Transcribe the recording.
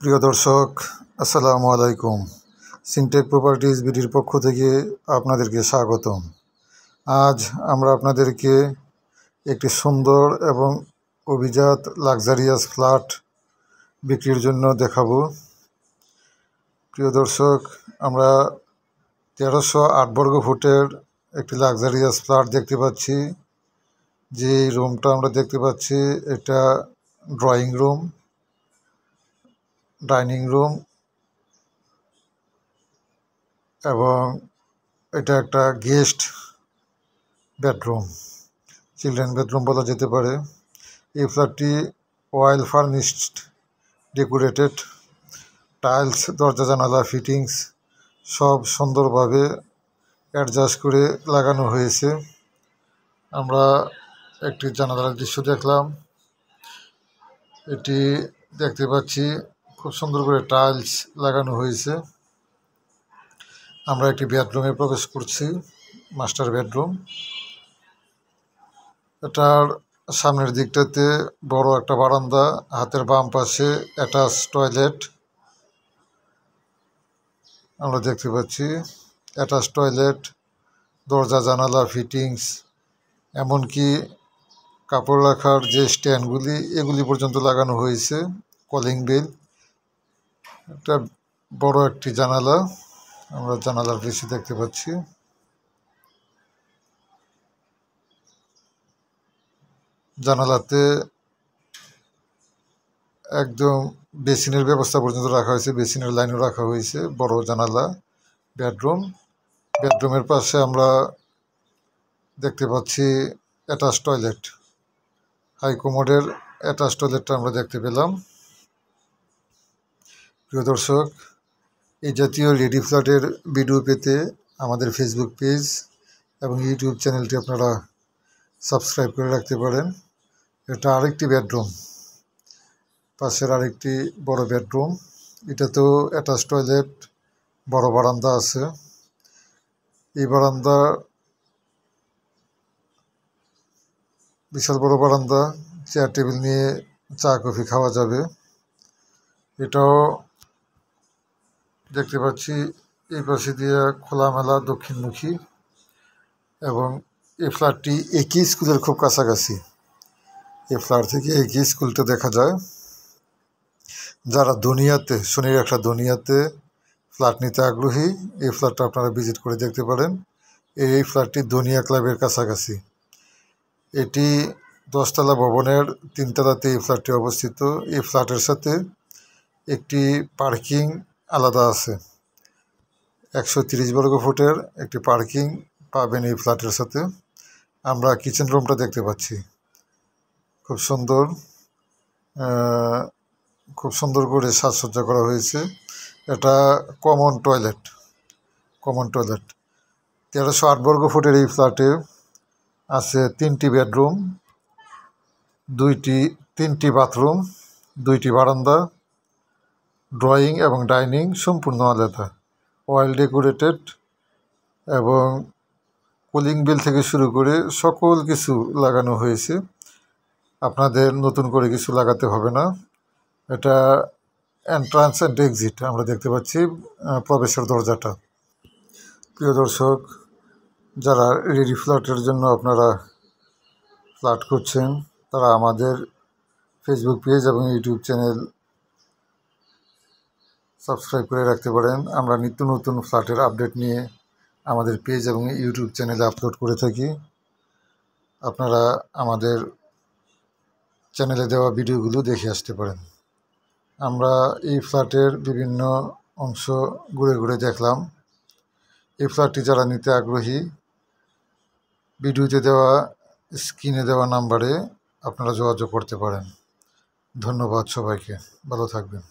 প্রিয় দর্শক, আসসালামু আলাইকুম। সিনটেক প্রপার্টিজ বিডির পক্ষ থেকে আপনাদেরকে স্বাগতম। আজ আমরা আপনাদেরকে একটি সুন্দর এবং অভিজাত লাক্সারিয়াস ফ্ল্যাট বিক্রির জন্য দেখাবো। প্রিয় দর্শক, আমরা 1308 বর্গ ফুটের একটি লাক্সারিয়াস ফ্ল্যাট দেখতে পাচ্ছি। যে রুমটা আমরা দেখতে পাচ্ছি এটা ড্রয়িং রুম, ডাইনিং রুম এবং এটা একটা গেস্ট বেডরুম, চিলড্রেন বেডরুম বলা যেতে পারে। এই ফ্ল্যাটটি ওয়েল ফার্নিশড, ডেকোরেটেড, টাইলস, দরজা জানালা ফিটিংস সব সুন্দরভাবে অ্যাডজাস্ট করে লাগানো হয়েছে। আমরা একটি জানালার দৃশ্য দেখলাম। এটি দেখতে পাচ্ছি খুব সুন্দর করে টাইলস লাগানো হয়েছে। আমরা একটি বেডরুমে প্রবেশ করছি, মাস্টার বেডরুম। এটার সামনের দিকটাতে বড় একটা বারান্দা, হাতের বাম পাশে অ্যাটাচ টয়লেট আমরা দেখতে পাচ্ছি। অ্যাটাচ টয়লেট, দরজা জানালা ফিটিংস, এমনকি কাপড় রাখার যে স্ট্যান্ডগুলি এগুলি পর্যন্ত লাগানো হয়েছে। কলিং বেল, একটা বড় একটি জানালা, আমরা জানালার দৃশ্য দেখতে পাচ্ছি। জানালাতে একদম বেসিনের ব্যবস্থা পর্যন্ত রাখা হয়েছে, বেসিনের লাইনও রাখা হয়েছে। বড় জানালা, বেডরুমের পাশে আমরা দেখতে পাচ্ছি অ্যাটাচ টয়লেট, হাই কমোডের অ্যাটাচ টয়লেটটা আমরা দেখতে পেলাম। প্রিয় দর্শক, এই জাতীয় রেডি ফ্ল্যাটের ভিডিও পেতে আমাদের ফেসবুক পেজ এবং ইউটিউব চ্যানেলটি আপনারা সাবস্ক্রাইব করে রাখতে পারেন। এটা আরেকটি বেডরুম, পাশের আরেকটি বড় বেডরুম। এটাতেও অ্যাটাচ টয়লেট, বড় বারান্দা আছে। এই বারান্দা, বিশাল বড় বারান্দা, চেয়ার টেবিল নিয়ে চা কফি খাওয়া যাবে। এটাও দেখতে পাচ্ছি এই পাশে দিয়ে খোলামেলা দক্ষিণমুখী, এবং এই ফ্ল্যাটটি একই স্কুলের খুব কাছাকাছি। এই ফ্ল্যাট থেকে একই স্কুলটা দেখা যায়। যারা দুনিয়াতে, শনির একটা দুনিয়াতে ফ্ল্যাট নিতে আগ্রহী, এই ফ্ল্যাটটা আপনারা ভিজিট করে দেখতে পারেন। এই ফ্ল্যাটটি দুনিয়া ক্লাবের কাছাকাছি। এটি 10তলা ভবনের 3তলাতে এই ফ্ল্যাটটি অবস্থিত। এই ফ্ল্যাটের সাথে একটি পার্কিং আলাদা আছে। 130 বর্গ ফুটের একটি পার্কিং পাবেন এই ফ্ল্যাটের সাথে। আমরা কিচেন রুমটা দেখতে পাচ্ছি, খুব সুন্দর, খুব সুন্দর করে সাজসজ্জা করা হয়েছে। এটা কমন টয়লেট। 1308 বর্গ ফুটের এই ফ্ল্যাটে আছে 3টি বেডরুম, 3টি বাথরুম, 2টি বারান্দা, ড্রয়িং এবং ডাইনিং সম্পূর্ণ আলাদা, ওয়েল ডেকোরেটেড, এবং কুলিং বেল থেকে শুরু করে সকল কিছু লাগানো হয়েছে। আপনাদের নতুন করে কিছু লাগাতে হবে না। এটা এন্ট্রান্স অ্যান্ড এক্সিট আমরা দেখতে পাচ্ছি, প্রবেশের দরজাটা। প্রিয় দর্শক, যারা রেডি ফ্ল্যাটের জন্য আপনারা ফ্ল্যাট করছেন, তারা আমাদের ফেসবুক পেজ এবং ইউটিউব চ্যানেল সাবস্ক্রাইব করে রাখতে পারেন। আমরা নিত্য নতুন ফ্ল্যাটের আপডেট নিয়ে আমাদের পেজ এবং ইউটিউব চ্যানেলে আপলোড করে থাকি। আপনারা আমাদের চ্যানেলে দেওয়া ভিডিওগুলো দেখে আসতে পারেন। আমরা এই ফ্ল্যাটের বিভিন্ন অংশ ঘুরে ঘুরে দেখলাম। এই ফ্ল্যাটটি যারা নিতে আগ্রহী, ভিডিওতে দেওয়া, স্ক্রিনে দেওয়া নাম্বারে আপনারা যোগাযোগ করতে পারেন। ধন্যবাদ সবাইকে, ভালো থাকবেন।